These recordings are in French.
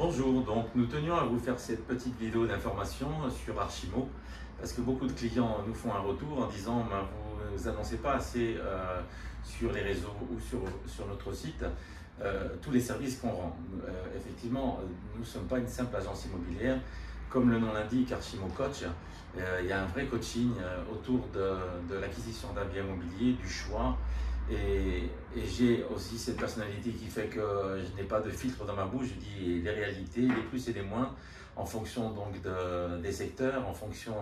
Bonjour, donc nous tenions à vous faire cette petite vidéo d'information sur Archimo parce que beaucoup de clients nous font un retour en disant ben, vous annoncez pas assez sur les réseaux ou sur notre site tous les services qu'on rend. Effectivement, nous ne sommes pas une simple agence immobilière. Comme le nom l'indique, Archimo Coach, il y a un vrai coaching autour de l'acquisition d'un bien immobilier, du choix. Et j'ai aussi cette personnalité qui fait que je n'ai pas de filtre dans ma bouche, je dis les réalités, les plus et les moins, en fonction donc des secteurs, en fonction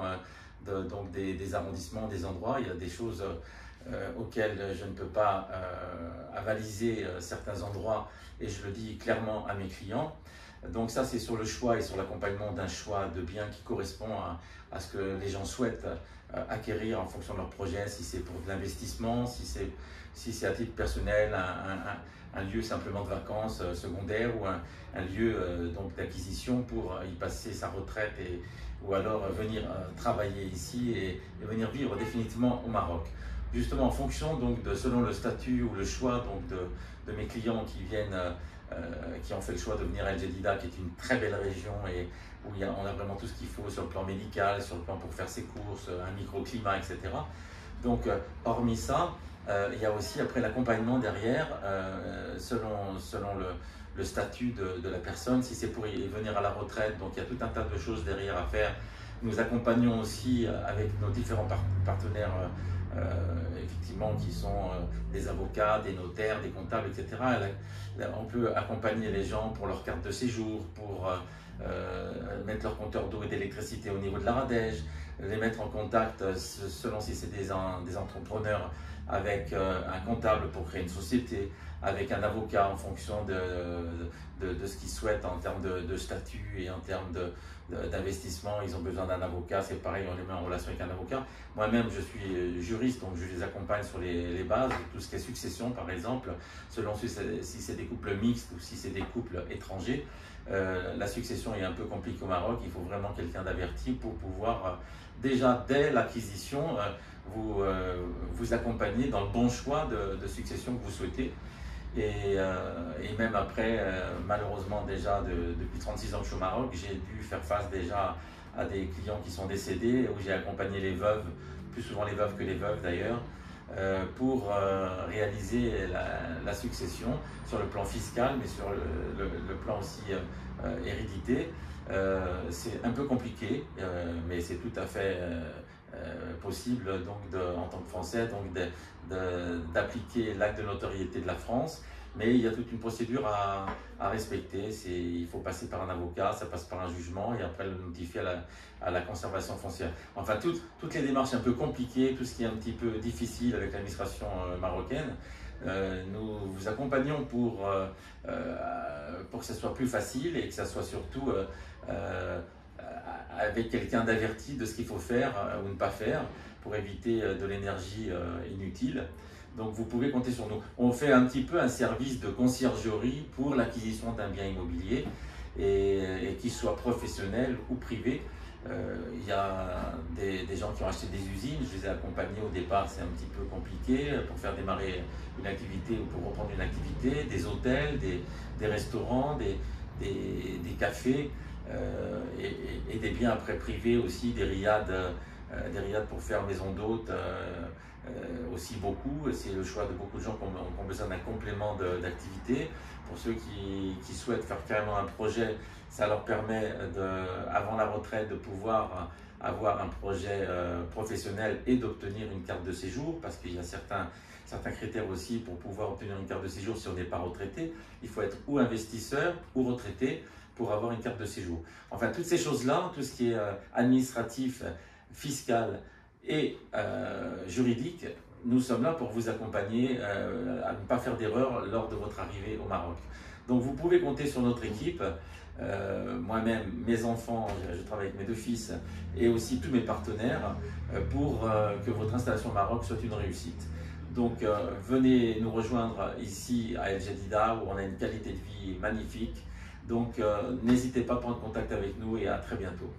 donc des arrondissements, des endroits. Il y a des choses auxquelles je ne peux pas avaliser certains endroits et je le dis clairement à mes clients. Donc ça c'est sur le choix et sur l'accompagnement d'un choix de bien qui correspond à ce que les gens souhaitent acquérir en fonction de leur projet, si c'est pour de l'investissement, si c'est à titre personnel, un lieu simplement de vacances secondaire ou un lieu donc d'acquisition pour y passer sa retraite ou alors venir travailler ici et venir vivre définitivement au Maroc. Justement en fonction donc selon le statut ou le choix donc de mes clients qui viennent qui ont fait le choix de venir à El Jadida, qui est une très belle région et où on a vraiment tout ce qu'il faut sur le plan médical, sur le plan pour faire ses courses, un microclimat, etc. Donc, hormis ça, il y a aussi après l'accompagnement derrière, selon le statut de la personne, si c'est pour y venir à la retraite, donc il y a tout un tas de choses derrière à faire. Nous accompagnons aussi avec nos différents partenaires effectivement qui sont des avocats, des notaires, des comptables, etc. On peut accompagner les gens pour leur carte de séjour, pour mettre leur compteur d'eau et d'électricité au niveau de la Radège, les mettre en contact selon si c'est des entrepreneurs avec un comptable pour créer une société, avec un avocat en fonction de ce qu'ils souhaitent en termes de statut et en termes d'investissement. Ils ont besoin d'un avocat, c'est pareil, on les met en relation avec un avocat. Moi-même, je suis juriste, donc je les accompagne sur les bases, tout ce qui est succession par exemple, selon si c'est des couples mixtes ou si c'est des couples étrangers. La succession est un peu compliquée au Maroc, il faut vraiment quelqu'un d'averti pour pouvoir déjà dès l'acquisition vous accompagner dans le bon choix de succession que vous souhaitez. Et même après, malheureusement déjà depuis 36 ans que je suis au Maroc, j'ai dû faire face déjà à des clients qui sont décédés, où j'ai accompagné les veuves, plus souvent les veuves que les veuves d'ailleurs, pour réaliser la succession sur le plan fiscal, mais sur le plan aussi hérédité. C'est un peu compliqué, mais c'est tout à fait possible donc en tant que Français donc d'appliquer l'acte de notoriété de la France, mais il y a toute une procédure à respecter. Il faut passer par un avocat, ça passe par un jugement et après le notifier à la conservation foncière. Enfin toutes les démarches un peu compliquées, tout ce qui est un petit peu difficile avec l'administration marocaine. Nous vous accompagnons pour que ce soit plus facile et que ça soit surtout avec quelqu'un d'averti de ce qu'il faut faire ou ne pas faire pour éviter de l'énergie inutile. Donc vous pouvez compter sur nous. On fait un petit peu un service de conciergerie pour l'acquisition d'un bien immobilier et qu'il soit professionnel ou privé. Il y a des gens qui ont acheté des usines, je les ai accompagnés au départ, c'est un petit peu compliqué pour faire démarrer une activité ou pour reprendre une activité, des hôtels, des restaurants, des cafés et des biens après privés aussi, des riads pour faire maison d'hôtes aussi beaucoup. C'est le choix de beaucoup de gens qui ont besoin d'un complément d'activité. Pour ceux qui souhaitent faire carrément un projet, ça leur permet avant la retraite de pouvoir avoir un projet professionnel et d'obtenir une carte de séjour, parce qu'il y a certains critères aussi pour pouvoir obtenir une carte de séjour si on n'est pas retraité. Il faut être ou investisseur ou retraité pour avoir une carte de séjour. Enfin, toutes ces choses-là, tout ce qui est administratif, fiscal et juridique, nous sommes là pour vous accompagner à ne pas faire d'erreur lors de votre arrivée au Maroc. Donc vous pouvez compter sur notre équipe, moi-même, mes enfants, je travaille avec mes deux fils et aussi tous mes partenaires pour que votre installation au Maroc soit une réussite. Donc venez nous rejoindre ici à El Jadida où on a une qualité de vie magnifique. Donc n'hésitez pas à prendre contact avec nous et à très bientôt.